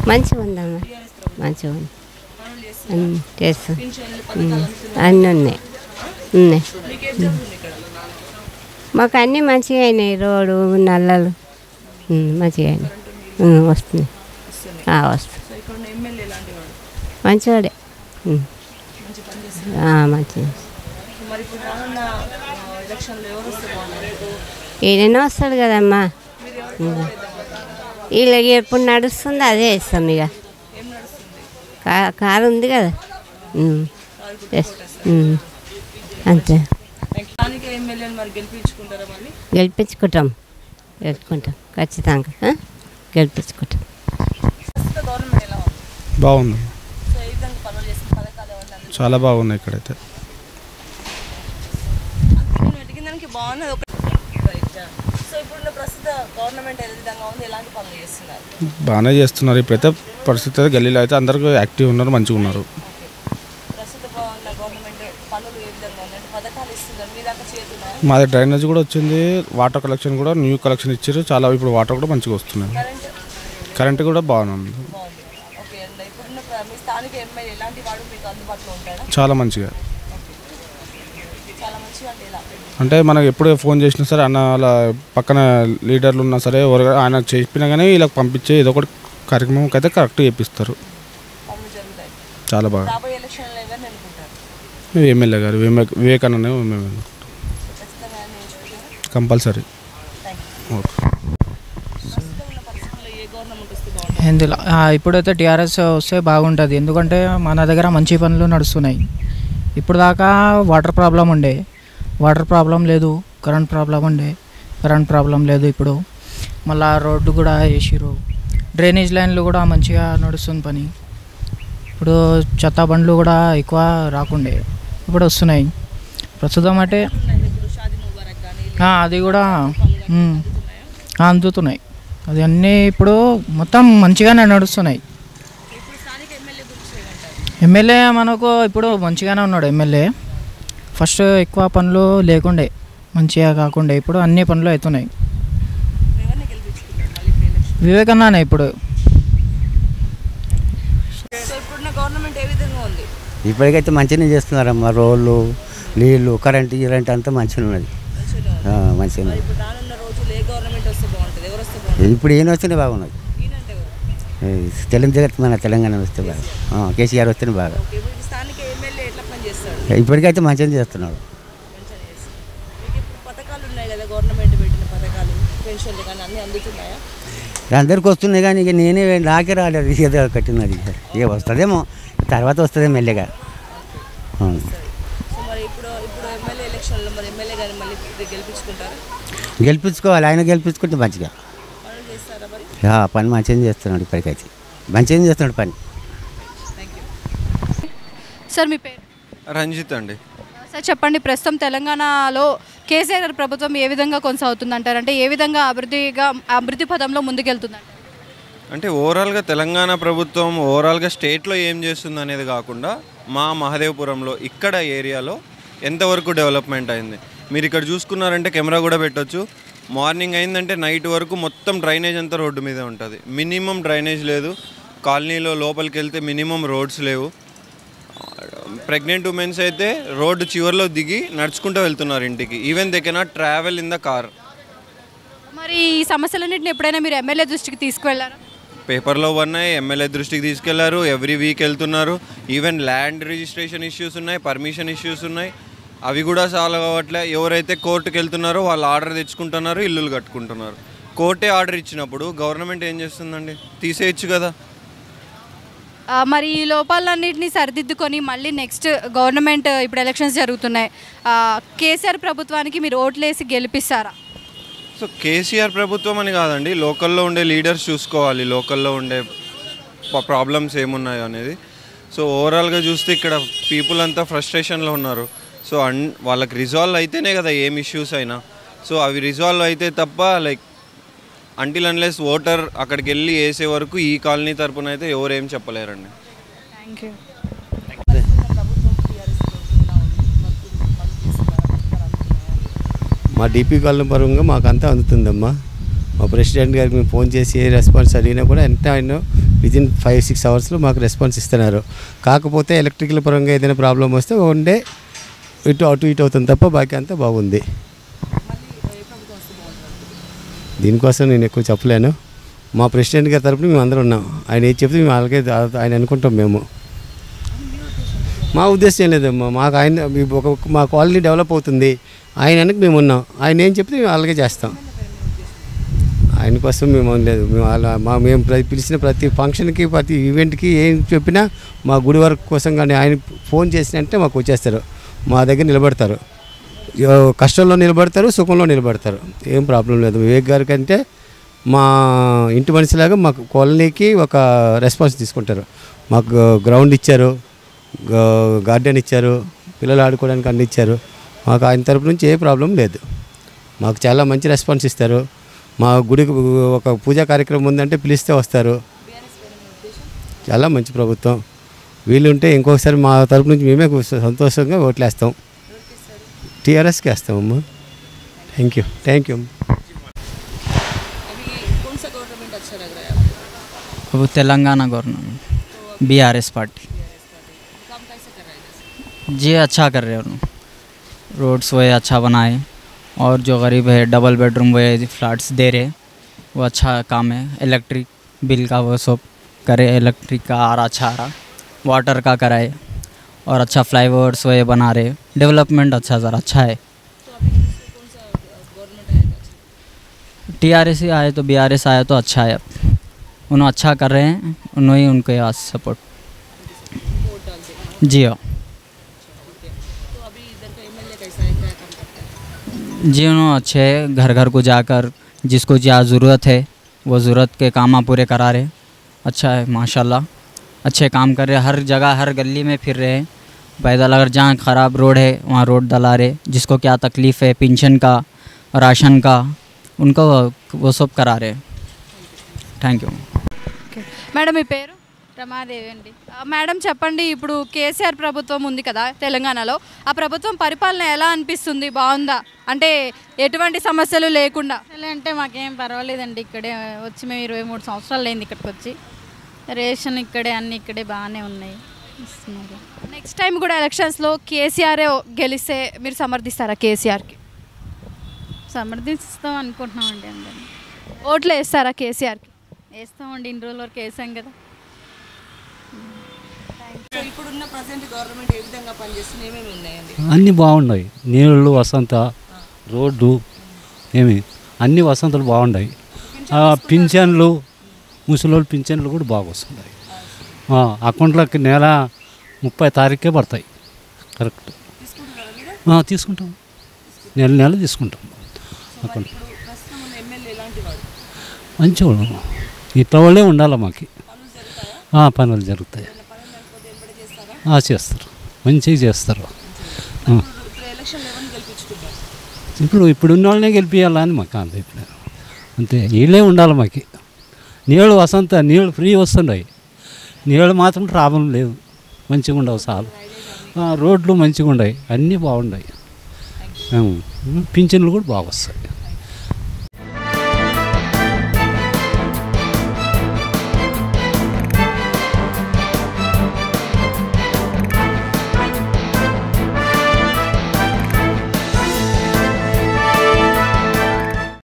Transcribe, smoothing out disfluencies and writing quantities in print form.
మంచిగా ఉందమ్మా, మంచిగా ఉంది, చేస్తాం, అన్నీ ఉన్నాయి ఉన్నాయి. మాకు అన్నీ మంచిగా అయినాయి, రోడ్డు నల్లలు మంచిగా అయినాయి, వస్తున్నాయి వస్తుంది, మంచివాడే మంచిగా. ఈయననే వస్తాడు కదమ్మా, వీళ్ళకి ఎప్పుడు నడుస్తుంది అదే ఇస్తాం. ఇక కారు ఉంది కదా అంతే. గెలిపించుకుంటాం ఖచ్చితంగా గెలిపించుకుంటాం. బాగుంది, చాలా బాగున్నాయి ఇక్కడైతే. బాగానే చేస్తున్నారు ఇప్పుడైతే. పరిస్థితి అయితే గల్లీలో అయితే అందరికీ యాక్టివ్ ఉన్నారు, మంచిగా ఉన్నారు. మాది డ్రైనేజ్ కూడా వచ్చింది, వాటర్ కలెక్షన్ కూడా న్యూ కలెక్షన్ ఇచ్చారు చాలా. ఇప్పుడు వాటర్ కూడా మంచిగా వస్తున్నాయి, కరెంట్ కూడా బాగుంది, చాలా మంచిగా. అంటే మనకు ఎప్పుడు ఫోన్ చేసినా సరే అన్న వాళ్ళ పక్కన లీడర్లు ఉన్నా సరే ఆయన చెప్పినా కానీ వీళ్ళకి పంపించే ఏదో ఒకటి కార్యక్రమం అయితే కరెక్ట్గా చేపిస్తారు, చాలా బాగా. ఎమ్మెల్యే గారు వివేకానంద కంపల్సరీ. ఇందులో ఇప్పుడైతే టీఆర్ఎస్ వస్తే బాగుంటుంది, ఎందుకంటే మన దగ్గర మంచి పనులు నడుస్తున్నాయి. ఇప్పుడు దాకా వాటర్ ప్రాబ్లం లేదు, కరెంట్ ప్రాబ్లం లేదు. ఇప్పుడు మళ్ళీ రోడ్డు కూడా వేసిరు, డ్రైనేజ్ లైన్లు కూడా మంచిగా నడుస్తుంది పని. ఇప్పుడు చెత్త బండ్లు కూడా ఎక్కువ రాకుండే, ఇప్పుడు వస్తున్నాయి ప్రస్తుతం. అంటే అది కూడా అందుతున్నాయి, అది అన్నీ ఇప్పుడు మొత్తం మంచిగానే నడుస్తున్నాయి. ఎమ్మెల్యే మనకు ఇప్పుడు మంచిగానే ఉన్నాడు ఎమ్మెల్యే. ఫస్ట్ ఎక్కువ పనులు లేకుండే, మంచిగా కాకుండా ఇప్పుడు అన్ని పనులు అవుతున్నాయి. వివేకానందనే ఇప్పుడు. ఇప్పటికైతే మంచిగానే చేస్తున్నారమ్మా, రోడ్లు నీళ్ళు కరెంట్ అంతా మంచిగా ఉన్నది, మంచిగా ఉన్నది. ఇప్పుడు ఈయన వస్తేనే బాగున్నది, మన తెలంగాణ వస్తే బాగా, కేసీఆర్ వస్తేనే బాగా. ఇప్పటికైతే మంచిగా చేస్తున్నాడు. అందరికి వస్తున్నాయి కానీ ఇక నేనే నాకే రాలేదు, ఏదో కట్టినది ఇక వస్తుందేమో, తర్వాత వస్తుందేమో మెల్లగా. గెలిపించుకోవాలి, ఆయన గెలిపించుకుంటే మంచిగా. పని మంచిగా చేస్తున్నాడు, ఇప్పటికైతే మంచిగా చేస్తున్నాడు పని. సార్ మీ పేరు? రంజిత్ అండి. సార్ చెప్పండి, ప్రస్తుతం తెలంగాణలో కేసీఆర్ ప్రభుత్వం ఏ విధంగా కొనసాగుతుంది అంటారు? అంటే ఏ విధంగా అభివృద్ధి పదంలో ముందుకెళ్తుందంటారు? అంటే ఓవరాల్గా తెలంగాణ ప్రభుత్వం ఓవరాల్గా స్టేట్లో ఏం చేస్తుంది అనేది కాకుండా మా మహదేవపురంలో ఇక్కడ ఏరియాలో ఎంతవరకు డెవలప్మెంట్ అయింది మీరు ఇక్కడ చూసుకున్నారంటే కెమెరా కూడా పెట్టొచ్చు. మార్నింగ్ అయిందంటే నైట్ వరకు మొత్తం డ్రైనేజ్ అంతా రోడ్డు మీద ఉంటుంది. మినిమం డ్రైనేజ్ లేదు, కాలనీలో లోపలికి వెళ్తే మినిమం రోడ్స్ లేవు. ప్రెగ్నెంట్ ఉమెన్స్ అయితే రోడ్డు చివరిలో దిగి నడుచుకుంటూ వెళ్తున్నారు ఇంటికి. Even they cannot travel in the car. మరి ఈ సమస్యలన్నింటిని ఎప్పుడైనా మీరు ఎమ్మెల్యే దృష్టికి తీసుకువెళ్ళారా? పేపర్లో ఉన్నాయి, ఎమ్మెల్యే దృష్టికి తీసుకెళ్లారు, ఎవ్రీ వీక్ వెళ్తున్నారు. ఈవెన్ ల్యాండ్ రిజిస్ట్రేషన్ ఇష్యూస్ ఉన్నాయి, పర్మిషన్ ఇష్యూస్ ఉన్నాయి, అవి కూడా సాల్వ్ అవ్వట్లే. ఎవరైతే కోర్టుకు వెళ్తున్నారో వాళ్ళు ఆర్డర్ తెచ్చుకుంటున్నారు, ఇల్లులు కట్టుకుంటున్నారు. కోర్టే ఆర్డర్ ఇచ్చినప్పుడు గవర్నమెంట్ ఏం చేస్తుందండి? తీసేయచ్చు కదా. మరి ఈ లోపాలన్నింటినీ సరిదిద్దుకొని మళ్ళీ నెక్స్ట్ గవర్నమెంట్ ఇప్పుడు ఎలక్షన్స్ జరుగుతున్నాయి, కేసీఆర్ ప్రభుత్వానికి మీరు ఓట్లేసి గెలిపిస్తారా? సో కేసీఆర్ ప్రభుత్వం అని కాదండి, లోకల్లో ఉండే లీడర్స్ చూసుకోవాలి, లోకల్లో ఉండే ప్రాబ్లమ్స్ ఏమున్నాయో అనేది. సో ఓవరాల్గా చూస్తే ఇక్కడ పీపుల్ అంతా ఫ్రస్ట్రేషన్లో ఉన్నారు. సో వాళ్ళకి రిజాల్వ్ అయితేనే కదా ఏం ఇష్యూస్ అయినా. సో అవి రిజాల్వ్ అయితే తప్ప లైక్ అంటిల్ అన్లెస్ ఓటర్ అక్కడికి వెళ్ళి వేసే వరకు ఈ కాలనీ తరపున అయితే ఎవరు ఏం చెప్పలేరండి. Thank you. మా డీపీ కాలనీ పరంగా మాకు అంతా అందుతుందమ్మా. మా ప్రెసిడెంట్ గారికి మేము ఫోన్ చేసి ఏ రెస్పాన్స్ అడిగినా కూడా ఎంత ఆయన వితిన్ 5-6 అవర్స్లో మాకు రెస్పాన్స్ ఇస్తున్నారు. కాకపోతే ఎలక్ట్రికల్ పరంగా ఏదైనా ప్రాబ్లం వస్తే వన్ డే ఇటు అవుతుంది తప్ప బాకీ అంతా బాగుంది. దీనికోసం నేను ఎక్కువ చెప్పలేను. మా ప్రెసిడెంట్ గారి తరపున మేము అందరం ఉన్నాం. ఆయన ఏది చెప్తే మేము అలాగే ఆయన అనుకుంటాం. మేము మా ఉద్దేశం ఏం లేదమ్మా, మాకు ఆయన మా కాలనీ డెవలప్ అవుతుంది, ఆయన వెనక మేము ఉన్నాం. ఆయన ఏం చెప్తే మేము అలాగే చేస్తాం. ఆయన కోసం మేము లేదు. మేము పిలిచిన ప్రతి ఫంక్షన్కి ప్రతి ఈవెంట్కి ఏం చెప్పినా మా గుడి వర్క్ కోసం కానీ ఆయన ఫోన్ చేసినంటే మాకు వచ్చేస్తారు, మా దగ్గర నిలబడతారు. కష్టంలో నిలబడతారు, సుఖంలో నిలబడతారు. ఏం ప్రాబ్లం లేదు. వివేక్ గారి కంటే మా ఇంటి మనిషిలాగా మాకు కాలనీకి ఒక రెస్పాన్స్ తీసుకుంటారు. మాకు గ్రౌండ్ ఇచ్చారు, గార్డెన్ ఇచ్చారు, పిల్లలు ఆడుకోవడానికి అన్ని ఇచ్చారు. మాకు ఆయన తరపు నుంచి ఏ ప్రాబ్లం లేదు. మాకు చాలా మంచి రెస్పాన్స్ ఇస్తారు. మా గుడికి ఒక పూజా కార్యక్రమం ఉందంటే పిలిస్తే వస్తారు. చాలా మంచి ప్రభుత్వం. వీలుంటే ఇంకొకసారి మా తరపు నుంచి మేమే సంతోషంగా ఓట్లేస్తాం. టీఆర్ఎస్కి వేస్తామమ్మా. Thank you. वो Telangana government BRS party ji अच्छा कर रहे हैं. रोड्स वो अच्छा बनाए और जो गरीब है डबल बेडरूम वो फ्लैट्स दे रहे, वो अच्छा काम है. इलेक्ट्रिक बिल का वो सब करे, इलेक्ट्रिक का अच्छा आ रहा, वाटर का कराए और अच्छा फ्लाईओवर्स वो बना रहे. डेवलपमेंट अच्छा सर अच्छा है. TRS ही आए तो BRS आया तो अच्छा है. उन्होंने अच्छा कर रहे हैं, उन्होंने उनको आज सपोर्ट. जी हाँ जी, उन्होंने अच्छे घर घर को जाकर जिसको जहाँ ज़रूरत है वो ज़रूरत के काम पूरे करा रहे. अच्छा है माशाल्लाह, अच्छे काम कर रहे. हर जगह हर गली में फिर रहे. पैदल अगर जहाँ ख़राब रोड है वहाँ रोड डला रहे. जिसको क्या तकलीफ़ है पेंशन का राशन का उनको वो सब करा रहे. Thank you. మేడం మీ పేరు? రమాదేవి అండి. మేడం చెప్పండి, ఇప్పుడు కేసీఆర్ ప్రభుత్వం ఉంది కదా తెలంగాణలో, ఆ ప్రభుత్వం పరిపాలన ఎలా అనిపిస్తుంది? బాగుందా? అంటే ఎటువంటి సమస్యలు లేకుండా? అంటే మాకేం పర్వాలేదండి. ఇక్కడే వచ్చి మేము 23 సంవత్సరాలు అయింది ఇక్కడికి వచ్చి. రేషన్ ఇక్కడే, అన్నీ ఇక్కడే బాగానే ఉన్నాయి, ఇస్తున్నారు. నెక్స్ట్ టైం కూడా ఎలక్షన్స్లో కేసీఆర్ గెలిస్తే మీరు సమర్థిస్తారా? కేసీఆర్కి సమర్థిస్తాం అనుకుంటున్నామండి. అందరం ఓట్లు వేస్తారా కేసీఆర్కి? వేస్తామండి. ఇన్ని రోజుల వరకు వేసాం కదా. ఇప్పుడున్న ప్రెసెంట్ గవర్నమెంట్ ఏ విధంగా పనిచేస్తుంది, ఏమేమి ఉన్నాయండి? అన్నీ బాగున్నాయి. నీళ్ళు వసంత రోడ్డు అన్ని వసంతలు బాగున్నాయి. పింఛన్లు ముసలోళ్ళు పింఛన్లు కూడా బాగా వస్తున్నాయి. అకౌంట్లోకి నెల 30 తారీఖే పడతాయి. కరెక్ట్ తీసుకుంటాం, నెల తీసుకుంటాం. అకౌంట్ మంచివాళ్ళు ఇట్లా వాళ్ళే ఉండాలి. మాకు పనులు జరుగుతాయి. చేస్తారు, మంచిగా చేస్తారు. ఇప్పుడున్న వాళ్ళనే గెలిపించాలా అని మాకు అంతే. ఇప్పుడు అంతే, వీళ్ళే ఉండాలి. మాకు నీళ్ళు వసంత నీళ్ళు ఫ్రీ వస్తున్నాయి. నీళ్ళు మాత్రం ప్రాబ్లం లేదు, మంచిగా ఉండవు. చాలు రోడ్లు మంచిగా ఉన్నాయి, అన్నీ బాగున్నాయి. పింఛన్లు కూడా బాగా వస్తాయి.